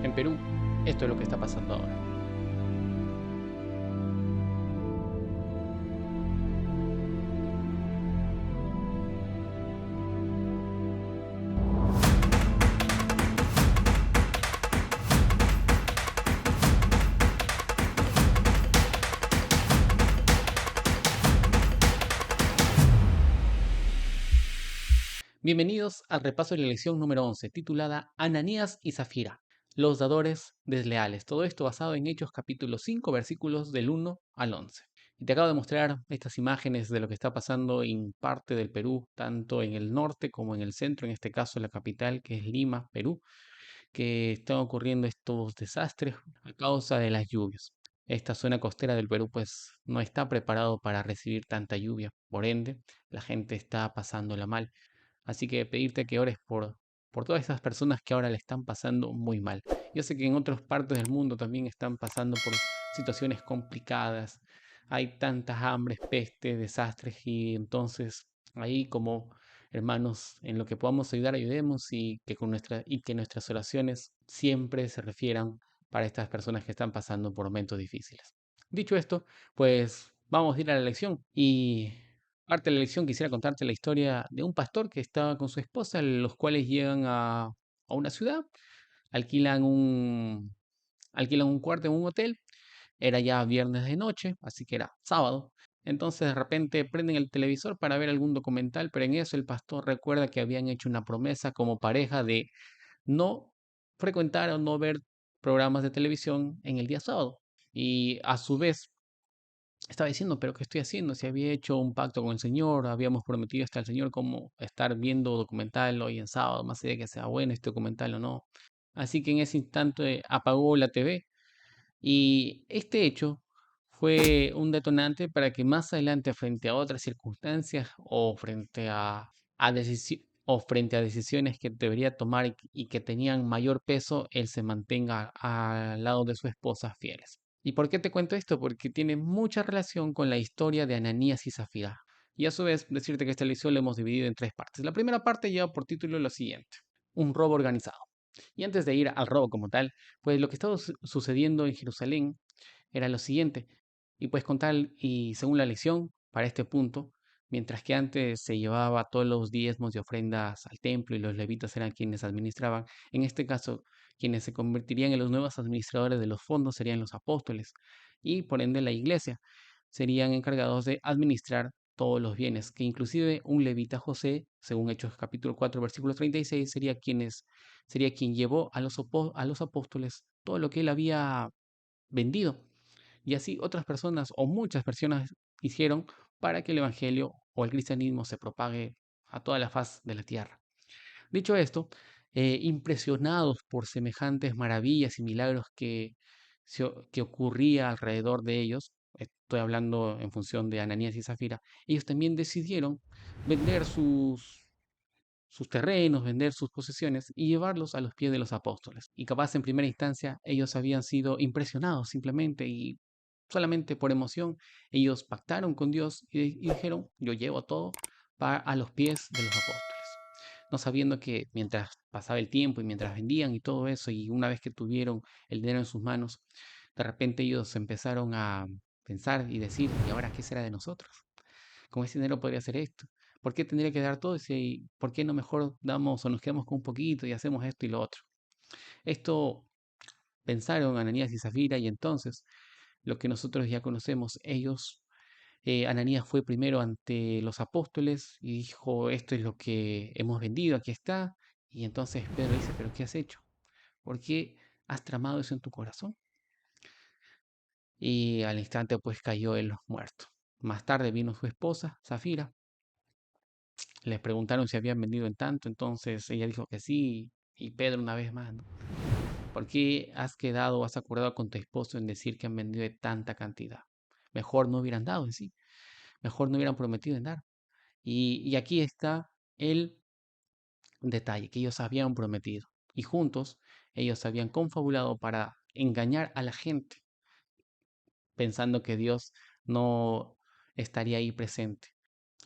En Perú, esto es lo que está pasando ahora. Bienvenidos al repaso de la lección número 11, titulada Ananías y Zafira, los dadores desleales. Todo esto basado en Hechos capítulo 5, versículos del 1 al 11. Y te acabo de mostrar estas imágenes de lo que está pasando en parte del Perú, tanto en el norte como en el centro, en este caso la capital, que es Lima, Perú, que están ocurriendo estos desastres a causa de las lluvias. Esta zona costera del Perú pues no está preparado para recibir tanta lluvia, por ende la gente está pasándola mal. Así que pedirte que ores por todas esas personas que ahora le están pasando muy mal. Yo sé que en otras partes del mundo también están pasando por situaciones complicadas. Hay tantas hambres, pestes, desastres y entonces ahí como hermanos, en lo que podamos ayudar, ayudemos y que nuestras oraciones siempre se refieran para estas personas que están pasando por momentos difíciles. Dicho esto, pues vamos a ir a la lección y parte de la lección quisiera contarte la historia de un pastor que estaba con su esposa, los cuales llegan a una ciudad, alquilan un, alquilan un cuarto en un hotel. Era ya viernes de noche, así que era sábado. Entonces de repente prenden el televisor para ver algún documental, pero en eso el pastor recuerda que habían hecho una promesa como pareja de no frecuentar o no ver programas de televisión en el día sábado. Y a su vez estaba diciendo, pero ¿qué estoy haciendo? Si había hecho un pacto con el Señor, habíamos prometido hasta el Señor como estar viendo documental hoy en sábado, más allá de que sea bueno este documental o no. Así que en ese instante apagó la TV y este hecho fue un detonante para que más adelante, frente a otras circunstancias o frente a decisiones que debería tomar y que tenían mayor peso, él se mantenga al lado de su esposa fieles. ¿Y por qué te cuento esto? Porque tiene mucha relación con la historia de Ananías y Zafira. Y a su vez, decirte que esta lección la hemos dividido en tres partes. La primera parte lleva por título lo siguiente: un robo organizado. Y antes de ir al robo como tal, pues lo que estaba sucediendo en Jerusalén era lo siguiente. Y pues con tal, y según la lección, para este punto, mientras que antes se llevaba todos los diezmos y ofrendas al templo y los levitas eran quienes administraban, en este caso, quienes se convertirían en los nuevos administradores de los fondos serían los apóstoles y por ende la iglesia serían encargados de administrar todos los bienes, que inclusive un levita José, según Hechos capítulo 4 versículo 36, sería quien llevó a los apóstoles todo lo que él había vendido. Y así otras personas o muchas personas hicieron para que el Evangelio o el cristianismo se propague a toda la faz de la tierra. Dicho esto, impresionados por semejantes maravillas y milagros que ocurría alrededor de ellos, estoy hablando en función de Ananías y Zafira, ellos también decidieron vender sus terrenos, vender sus posesiones y llevarlos a los pies de los apóstoles. Y capaz en primera instancia ellos habían sido impresionados simplemente y solamente por emoción ellos pactaron con Dios y dijeron, yo llevo todo a los pies de los apóstoles. No sabiendo que mientras pasaba el tiempo y mientras vendían y todo eso y una vez que tuvieron el dinero en sus manos, de repente ellos empezaron a pensar y decir, ¿y ahora qué será de nosotros? Con ese dinero podría hacer esto. ¿Por qué tendría que dar todo? Si, ¿por qué no mejor damos o nos quedamos con un poquito y hacemos esto y lo otro? Esto pensaron Ananías y Zafira y entonces lo que nosotros ya conocemos, Ananías fue primero ante los apóstoles y dijo, esto es lo que hemos vendido, aquí está. Y entonces Pedro dice, pero ¿qué has hecho? ¿Por qué has tramado eso en tu corazón? Y al instante pues cayó él muerto. Más tarde vino su esposa, Zafira. Les preguntaron si habían vendido en tanto, entonces ella dijo que sí, y Pedro una vez más, ¿no? ¿Por qué has quedado o has acordado con tu esposo en decir que han vendido de tanta cantidad? Mejor no hubieran dado en sí, mejor no hubieran prometido en dar. Y aquí está el detalle, que ellos habían prometido. Y juntos ellos habían confabulado para engañar a la gente, pensando que Dios no estaría ahí presente.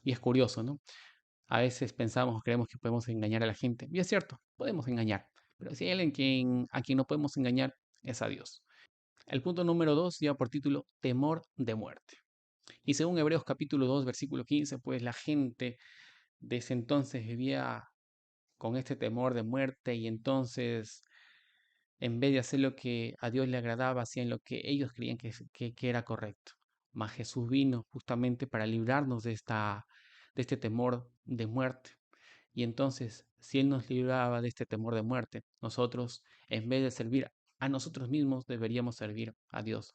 Y es curioso, ¿no? A veces pensamos o creemos que podemos engañar a la gente. Y es cierto, podemos engañar. Pero si hay alguien a quien no podemos engañar, es a Dios. El punto número 2 lleva por título temor de muerte. Y según Hebreos capítulo 2, versículo 15, pues la gente de ese entonces vivía con este temor de muerte y entonces en vez de hacer lo que a Dios le agradaba, hacían lo que ellos creían que era correcto. Mas Jesús vino justamente para librarnos de este temor de muerte. Y entonces, si Él nos libraba de este temor de muerte, nosotros, en vez de servir a nosotros mismos, deberíamos servir a Dios.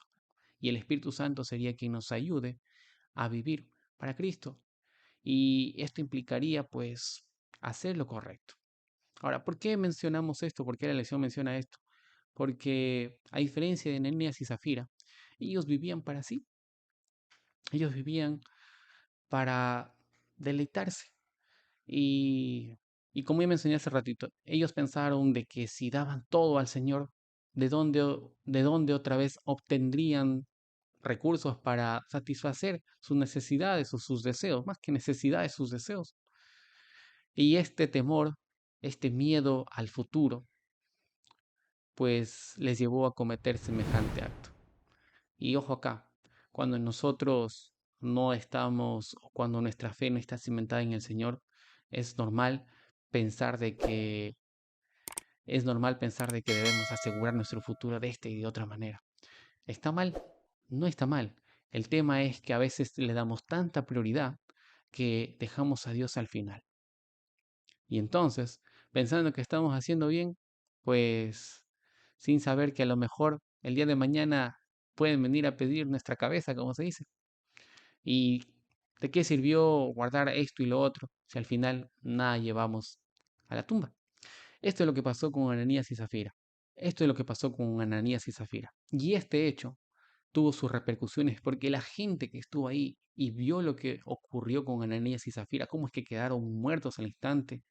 Y el Espíritu Santo sería quien nos ayude a vivir para Cristo. Y esto implicaría, pues, hacer lo correcto. Ahora, ¿por qué mencionamos esto? ¿Por qué la lección menciona esto? Porque, a diferencia de Ananías y Zafira, ellos vivían para sí. Ellos vivían para deleitarse. Y, y como ya mencioné hace ratito, ellos pensaron de que si daban todo al Señor, de dónde otra vez obtendrían recursos para satisfacer sus necesidades o sus deseos, más que necesidades, sus deseos? Y este temor, este miedo al futuro, pues les llevó a cometer semejante acto. Y ojo acá, cuando nosotros no estamos, o cuando nuestra fe no está cimentada en el Señor, es normal pensar de que es normal pensar de que debemos asegurar nuestro futuro de esta y de otra manera. ¿Está mal? No está mal. El tema es que a veces le damos tanta prioridad que dejamos a Dios al final. Y entonces, pensando que estamos haciendo bien, pues sin saber que a lo mejor el día de mañana pueden venir a pedir nuestra cabeza, como se dice. ¿Y de qué sirvió guardar esto y lo otro si al final nada llevamos a la tumba? Esto es lo que pasó con Ananías y Zafira. Esto es lo que pasó con Ananías y Zafira. Y este hecho tuvo sus repercusiones porque la gente que estuvo ahí y vio lo que ocurrió con Ananías y Zafira, cómo es que quedaron muertos al instante,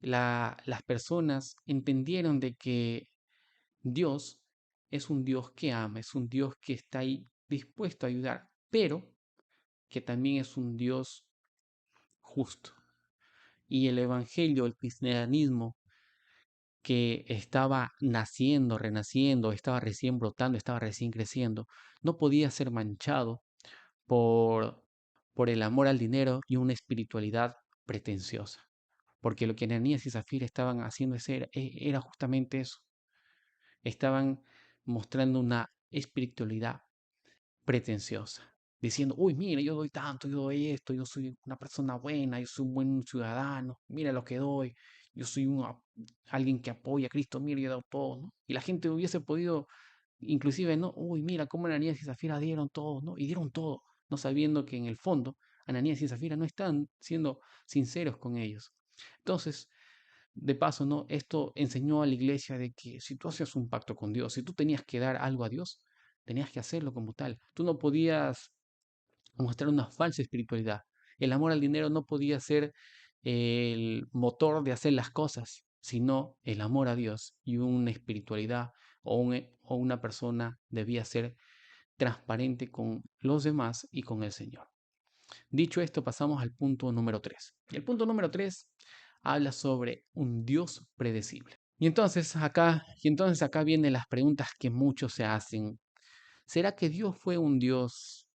las personas entendieron de que Dios es un Dios que ama, es un Dios que está ahí dispuesto a ayudar, pero que también es un Dios justo. Y el evangelio, el cristianismo que estaba naciendo, renaciendo, estaba recién brotando, estaba recién creciendo, no podía ser manchado por, por el amor al dinero y una espiritualidad pretenciosa. Porque lo que Ananías y Zafira estaban haciendo era justamente eso. Estaban mostrando una espiritualidad pretenciosa, diciendo, uy, mira, yo doy tanto, yo doy esto, yo soy una persona buena, yo soy un buen ciudadano, mira lo que doy, yo soy alguien que apoya a Cristo, mira, yo he dado todo, ¿no? Y la gente hubiese podido, inclusive, ¿no? Uy, mira cómo Ananías y Zafira dieron todo, ¿no? Y dieron todo, no sabiendo que en el fondo Ananías y Zafira no están siendo sinceros con ellos. Entonces, de paso, ¿no? Esto enseñó a la iglesia de que si tú hacías un pacto con Dios, si tú tenías que dar algo a Dios, tenías que hacerlo como tal. Tú no podías mostrar una falsa espiritualidad. El amor al dinero no podía ser el motor de hacer las cosas, sino el amor a Dios y una espiritualidad o una persona debía ser transparente con los demás y con el Señor. Dicho esto, pasamos al punto número 3. Y el punto número 3 habla sobre un Dios predecible. Y entonces acá vienen las preguntas que muchos se hacen. ¿Será que Dios fue un Dios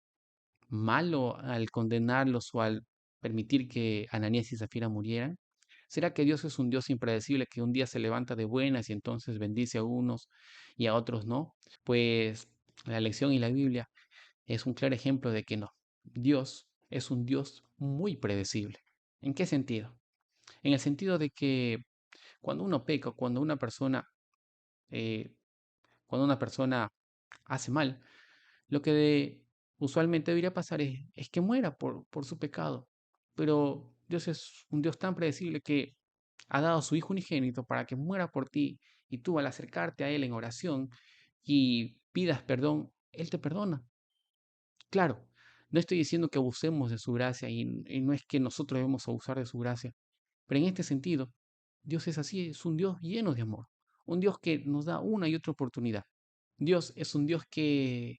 malo al condenarlos o al permitir que Ananías y Zafira murieran? ¿Será que Dios es un Dios impredecible que un día se levanta de buenas y entonces bendice a unos y a otros no? Pues la lección y la Biblia es un claro ejemplo de que no. Dios es un Dios muy predecible. ¿En qué sentido? En el sentido de que cuando uno peca, eh, cuando una persona hace mal, lo que usualmente debería pasar es que muera por su pecado. Pero Dios es un Dios tan predecible que ha dado a su Hijo unigénito para que muera por ti y tú al acercarte a Él en oración y pidas perdón, Él te perdona. Claro, no estoy diciendo que abusemos de su gracia y no es que nosotros debemos abusar de su gracia, pero en este sentido, Dios es así, es un Dios lleno de amor, un Dios que nos da una y otra oportunidad. Dios es un Dios que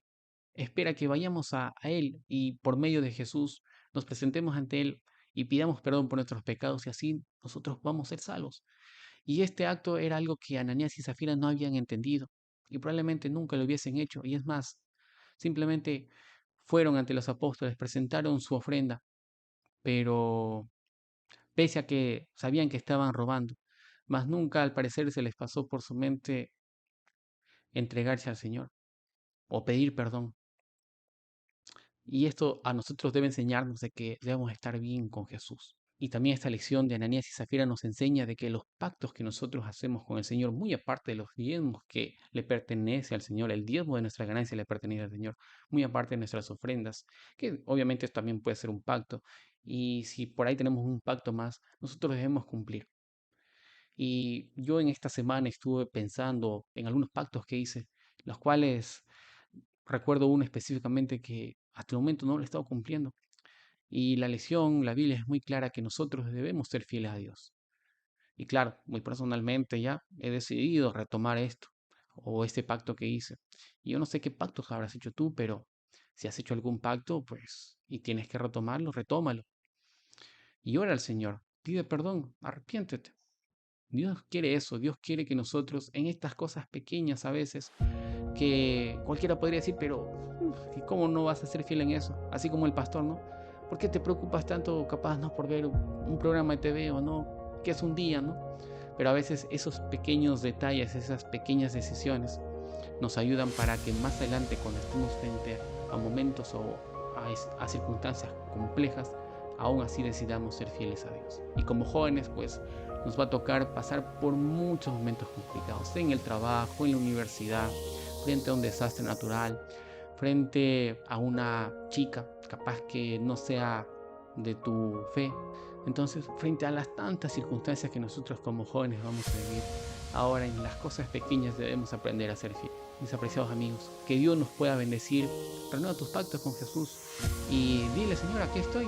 espera que vayamos a Él y por medio de Jesús nos presentemos ante Él y pidamos perdón por nuestros pecados y así nosotros vamos a ser salvos. Y este acto era algo que Ananías y Zafira no habían entendido y probablemente nunca lo hubiesen hecho. Y es más, simplemente fueron ante los apóstoles, presentaron su ofrenda, pero pese a que sabían que estaban robando, mas nunca al parecer se les pasó por su mente entregarse al Señor o pedir perdón. Y esto a nosotros debe enseñarnos de que debemos estar bien con Jesús. Y también esta lección de Ananías y Zafira nos enseña de que los pactos que nosotros hacemos con el Señor, muy aparte de los diezmos que le pertenece al Señor, el diezmo de nuestra ganancia le pertenece al Señor, muy aparte de nuestras ofrendas, que obviamente también puede ser un pacto. Y si por ahí tenemos un pacto más, nosotros debemos cumplir. Y yo en esta semana estuve pensando en algunos pactos que hice, los cuales recuerdo uno específicamente que hasta el momento no lo he estado cumpliendo. Y la lección, la Biblia es muy clara que nosotros debemos ser fieles a Dios. Y claro, muy personalmente ya he decidido retomar esto o este pacto que hice. Y yo no sé qué pactos habrás hecho tú, pero si has hecho algún pacto, pues, y tienes que retomarlo, retómalo. Y ora al Señor, pide perdón, arrepiéntete. Dios quiere eso, Dios quiere que nosotros en estas cosas pequeñas a veces, que cualquiera podría decir, pero ¿y cómo no vas a ser fiel en eso? Así como el pastor, ¿no? ¿Por qué te preocupas tanto capaz no por ver un programa de TV o no? Que es un día, ¿no? Pero a veces esos pequeños detalles, esas pequeñas decisiones nos ayudan para que más adelante cuando estemos frente a momentos o a circunstancias complejas, aún así decidamos ser fieles a Dios. Y como jóvenes, pues nos va a tocar pasar por muchos momentos complicados en el trabajo, en la universidad, frente a un desastre natural, frente a una chica capaz que no sea de tu fe. Entonces, frente a las tantas circunstancias que nosotros como jóvenes vamos a vivir, ahora en las cosas pequeñas debemos aprender a ser fieles. Mis apreciados amigos, que Dios nos pueda bendecir, renueva tus pactos con Jesús y dile, Señor, aquí estoy,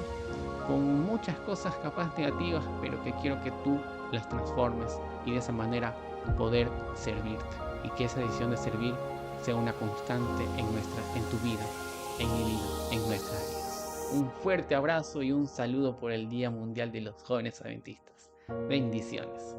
con muchas cosas capaz negativas, pero que quiero que tú las transformes y de esa manera poder servirte y que esa decisión de servir sea una constante en tu vida, en mi vida, en nuestras vidas. Un fuerte abrazo y un saludo por el Día Mundial de los Jóvenes Adventistas. Bendiciones.